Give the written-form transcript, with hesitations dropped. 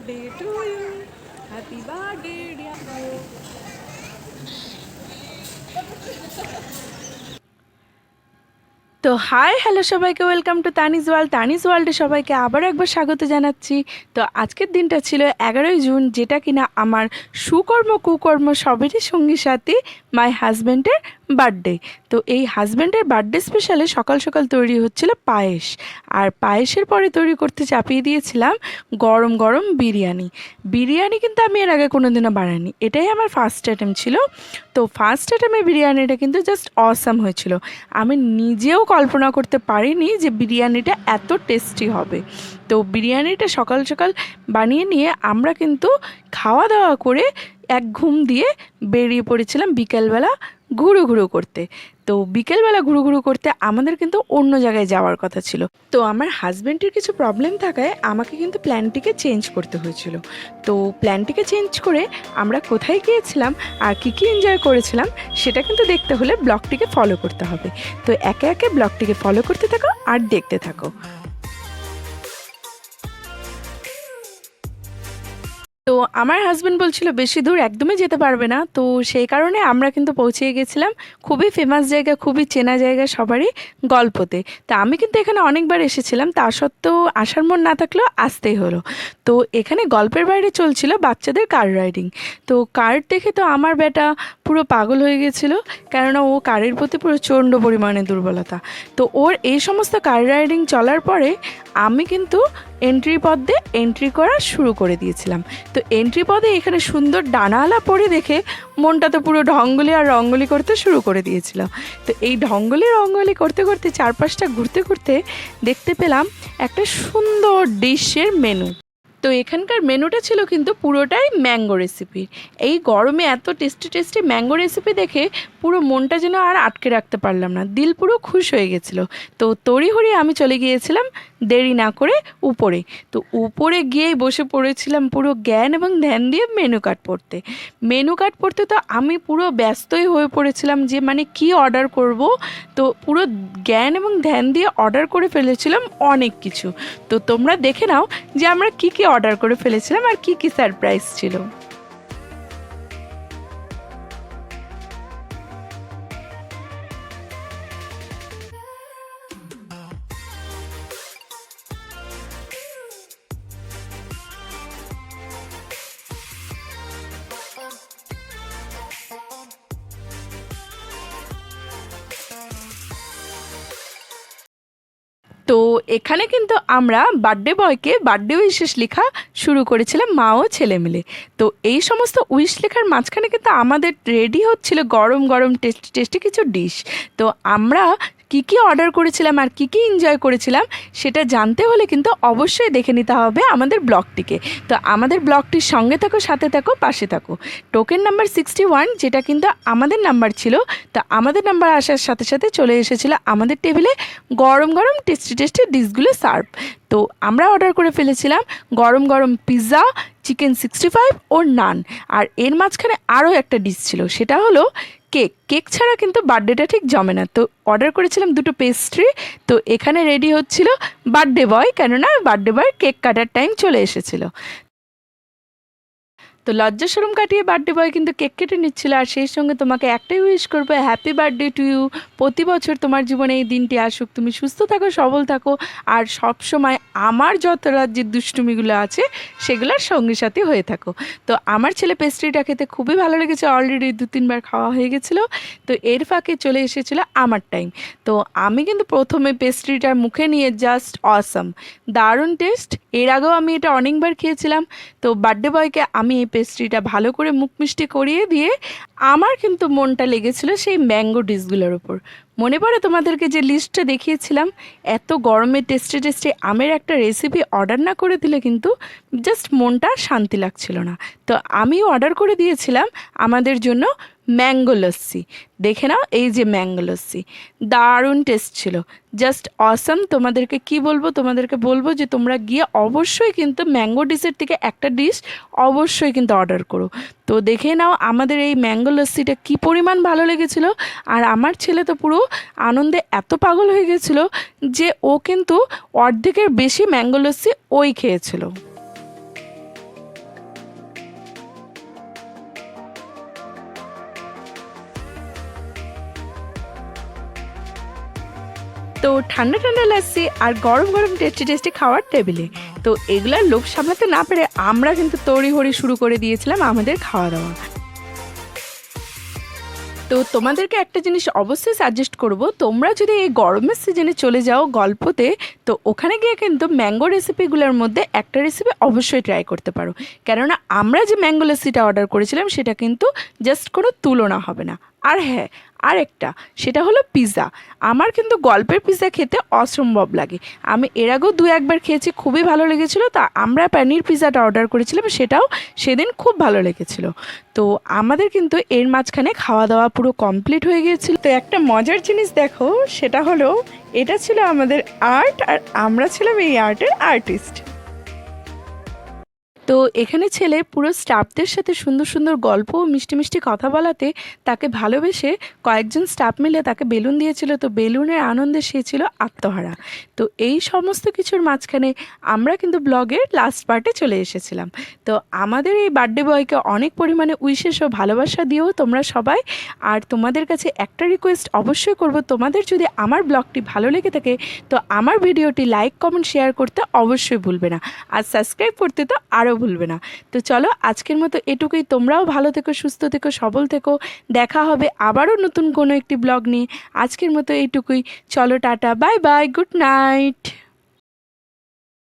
birthday to you. Happy birthday, dear bro. তো hi hello সবাইকে, welcome to তানিজ world. তানিজ ওয়ার্ল্ডে সবাইকে আবার একবার স্বাগত জানাচ্ছি। তো আজকের দিনটা ছিল 11ই জুন, যেটা কিনা আমার সুকর্ম কুকর্ম সবেরই সঙ্গী সাথী মাই হাজব্যান্ডের বার্থডে। তো এই হাজব্যান্ডের বার্থডে স্পেশালে সকাল সকাল তৈরি হচ্ছিল পায়েস, আর পায়েসের পরে তৈরি করতে চাপিয়ে দিয়েছিলাম গরম গরম বিরিয়ানি। বিরিয়ানি কিন্তু আমি এর আগে কোনোদিনও বানাইনি, এটাই আমার ফার্স্ট অ্যাটেম্প ছিল। তো ফার্স্ট অ্যাটেম্পে বিরিয়ানিটা কিন্তু জাস্ট অসাম হয়েছিল। আমি নিজেও কল্পনা করতে পারিনি যে বিরিয়ানিটা এত টেস্টি হবে। তো বিরিয়ানিটা সকাল সকাল বানিয়ে নিয়ে আমরা কিন্তু খাওয়া দাওয়া করে এক ঘুম দিয়ে বেরিয়ে পড়েছিলাম বিকেলবেলা ঘুরু ঘুরু করতে। তো বিকেলবেলা ঘুরু ঘুরু করতে আমাদের কিন্তু অন্য জায়গায় যাওয়ার কথা ছিল। তো আমার হাজব্যান্ডের কিছু প্রবলেম থাকায় আমাকে কিন্তু প্ল্যানটিকে চেঞ্জ করতে হয়েছিল। তো প্ল্যানটিকে চেঞ্জ করে আমরা কোথায় গিয়েছিলাম আর কী কী এনজয় করেছিলাম সেটা কিন্তু দেখতে হলে ব্লগটিকে ফলো করতে হবে। তো একে একে ব্লগটিকে ফলো করতে থাকো আর দেখতে থাকো। তো আমার হাজব্যান্ড বলছিল বেশি দূর একদমই যেতে পারবে না, তো সেই কারণে আমরা কিন্তু পৌঁছে গেছিলাম খুবই ফেমাস জায়গা, খুবই চেনা জায়গা সবারই, গল্পতে। তা আমি কিন্তু এখানে অনেকবার এসেছিলাম, তা সত্ত্বেও আসার মন না থাকলেও আসতেই হলো। তো এখানে গল্পের বাইরে চলছিল বাচ্চাদের কার রাইডিং। তো কার দেখে তো আমার বেটা পুরো পাগল হয়ে গেছিলো, কেননা ও কারের প্রতি প্রচণ্ড পরিমাণে দুর্বলতা। তো ওর এই সমস্ত কার রাইডিং চলার পরে আমি কিন্তু এন্ট্রি পথে এন্ট্রি করা শুরু করে দিয়েছিলাম। তো এন্ট্রি পথে এখানে সুন্দর ডানাওয়ালা পরে দেখে মনটা তো পুরো ঢঙ্গলি আর রঙ্গলি করতে শুরু করে দিয়েছিল। তো এই ঢঙ্গলি রঙ্গলি করতে করতে চারপাশটা ঘুরতে ঘুরতে দেখতে পেলাম একটা সুন্দর ডিশের মেনু। তো এখানকার মেনুটা ছিল কিন্তু পুরোটাই ম্যাঙ্গো রেসিপি। এই গরমে এত টেস্টি টেস্টি ম্যাঙ্গো রেসিপি দেখে পুরো মনটা যেন আর আটকে রাখতে পারলাম না, দিল পুরো খুশ হয়ে গেছিলো। তো তড়িঘড়ি আমি চলে গিয়েছিলাম দেরি না করে উপরে। তো উপরে গিয়েই বসে পড়েছিলাম পুরো জ্ঞান এবং ধ্যান দিয়ে মেনু কার্ড পড়তে। মেনু কার্ড পড়তে তো আমি পুরো ব্যস্তই হয়ে পড়েছিলাম যে মানে কি অর্ডার করব। তো পুরো জ্ঞান এবং ধ্যান দিয়ে অর্ডার করে ফেলেছিলাম অনেক কিছু। তো তোমরা দেখে নাও যে আমরা কি কি অর্ডার করে ফেলেছিলাম আর কি কি সারপ্রাইজ ছিল। তো এখানে কিন্তু আমরা বার্থডে বয়কে বার্থডে উইশেস লেখা শুরু করেছিলাম মা ও ছেলে মিলে। তো এই সমস্ত উইশ লেখার মাঝখানে কিন্তু আমাদের রেডি হচ্ছিল গরম গরম টেস্টি টেস্টি কিছু ডিশ। তো আমরা কী কী অর্ডার করেছিলাম আর কী কী এনজয় করেছিলাম সেটা জানতে হলে কিন্তু অবশ্যই দেখে নিতে হবে আমাদের ব্লগটিকে। তো আমাদের ব্লগটির সঙ্গে থাকো, সাথে থাকো, পাশে থাকো। টোকেন নাম্বার 61 যেটা কিন্তু আমাদের নাম্বার ছিল, তা আমাদের নাম্বার আসার সাথে সাথে চলে এসেছিলো আমাদের টেবিলে গরম গরম টেস্টি টেস্টি ডিশগুলো সার্ভ। তো আমরা অর্ডার করে ফেলেছিলাম গরম গরম পিৎজা, চিকেন 65 ও নান। আর এর মাঝখানে আরও একটা ডিশ ছিল, সেটা হলো কেক। কেক ছাড়া কিন্তু বার্থডেটা ঠিক জমে না। তো অর্ডার করেছিলাম দুটো পেস্ট্রি। তো এখানে রেডি হচ্ছিল বার্থডে বয়, কেননা বার্থডে বয় কেক কাটার টাইম চলে এসেছিলো। তো লজ্জা শরম কাটিয়ে বার্থডে বয় কিন্তু কেক কেটে নিচ্ছিল। আর সেই সঙ্গে তোমাকে একটাই উইশ করবো, হ্যাপি বার্থডে টু ইউ। প্রতি বছর তোমার জীবনে এই দিনটি আসুক, তুমি সুস্থ থাকো, সবল থাকো, আর সব সময় আমার যত রাজ্যের দুষ্টুমিগুলো আছে সেগুলোর সঙ্গী সাথী হয়ে থাকো। তো আমার ছেলে পেস্ট্রিটা খেতে খুবই ভালো লেগেছে, অলরেডি 2-3 বার খাওয়া হয়ে গেছিলো। তো এর ফাঁকে চলে এসেছিলো আমার টাইম। তো আমি কিন্তু প্রথমে পেস্ট্রিটার মুখে নিয়ে জাস্ট অসাম, দারুণ টেস্ট। এর আগেও আমি এটা অনেকবার খেয়েছিলাম। তো বার্থডে বয়কে আমি এই পেস্ট্রিটা ভালো করে মুখ মিষ্টি করিয়ে দিয়ে আমার কিন্তু মনটা লেগেছিল সেই ম্যাঙ্গো ডিশগুলোর উপর। মনে পড়ে তোমাদেরকে যে লিস্টটা দেখিয়েছিলাম, এত গরমে টেস্টি টেস্টি আমের একটা রেসিপি অর্ডার না করে দিলে কিন্তু জাস্ট মনটা শান্তি লাগছিল না। তো আমিও অর্ডার করে দিয়েছিলাম আমাদের জন্য ম্যাঙ্গো লস্যি। দেখে নাও, এই যে ম্যাঙ্গো লস্যি দারুণ টেস্ট ছিল, জাস্ট অসাম। তোমাদেরকে কি বলবো, তোমাদেরকে বলবো যে তোমরা গিয়ে অবশ্যই কিন্তু ম্যাঙ্গো ডিশের থেকে একটা ডিশ অবশ্যই কিন্তু অর্ডার করো। তো দেখে নাও আমাদের এই ম্যাঙ্গো লস্যিটা কী পরিমাণ ভালো লেগেছিলো। আর আমার ছেলে তো পুরো আনন্দে এত পাগল হয়ে গেছিলো যে ও কিন্তু অর্ধেকের বেশি ম্যাঙ্গো লস্যি ওই খেয়েছিল। তো ঠান্ডা ঠান্ডা লাস্সি আর গরম গরম টেস্টি টেস্টি খাওয়ার টেবিলে। তো এগুলার লোভ সামলাতে না পেরে আমরা কিন্তু তড়িঘড়ি শুরু করে দিয়েছিলাম আমাদের খাওয়া দাওয়া। তো তোমাদেরকে একটা জিনিস অবশ্যই সাজেস্ট করব, তোমরা যদি এই গরমের সিজনে চলে যাও গল্পতে, তো ওখানে গিয়ে কিন্তু ম্যাঙ্গো রেসিপিগুলোর মধ্যে একটা রেসিপি অবশ্যই ট্রাই করতে পারো। কেননা আমরা যে ম্যাঙ্গো লাস্সিটা অর্ডার করেছিলাম সেটা কিন্তু জাস্ট কোনো তুলনা হবে না। আর হ্যাঁ, আরেকটা, সেটা হলো পিৎজা। আমার কিন্তু গল্পের পিৎজা খেতে অসম্ভব লাগে। আমি এর আগেও দু একবার খেয়েছি, খুবই ভালো লেগেছিলো। তা আমরা পনির পিৎজাটা অর্ডার করেছিলাম, সেটাও সেদিন খুব ভালো লেগেছিলো। তো আমাদের কিন্তু এর মাঝখানে খাওয়া দাওয়া পুরো কমপ্লিট হয়ে গিয়েছিল। তো একটা মজার জিনিস দেখো, সেটা হলো এটা ছিল আমাদের আর্ট, আর আমরা ছিলাম এই আর্টের আর্টিস্ট। তো এখানে ছেলে পুরো স্টাফদের সাথে সুন্দর সুন্দর গল্প ও মিষ্টি মিষ্টি কথা বলাতে তাকে ভালোবেসে কয়েকজন স্টাফ মিলে তাকে বেলুন দিয়েছিল। তো বেলুনের আনন্দে সে ছিল আত্মহারা। তো এই সমস্ত কিছুর মাঝখানে আমরা কিন্তু ব্লগের লাস্ট পার্টে চলে এসেছিলাম। তো আমাদের এই বার্থডে বয়কে অনেক পরিমাণে উইশেস ও ভালোবাসা দিও তোমরা সবাই। আর তোমাদের কাছে একটা রিকোয়েস্ট অবশ্যই করব, তোমাদের যদি আমার ব্লগটি ভালো লেগে থাকে তো আমার ভিডিওটি লাইক কমেন্ট শেয়ার করতে অবশ্যই ভুলবে না, আর সাবস্ক্রাইব করতে তো আরও ভুলবে না। তো চলো আজকের মতো এটুকুই। তোমরাও ভালো থেকো, সুস্থ থেকো, সবল থেকো। দেখা হবে আবারও নতুন কোনো একটি ব্লগ নিয়ে। আজকের মতো এইটুকুই। চলো tata, bye bye, good night.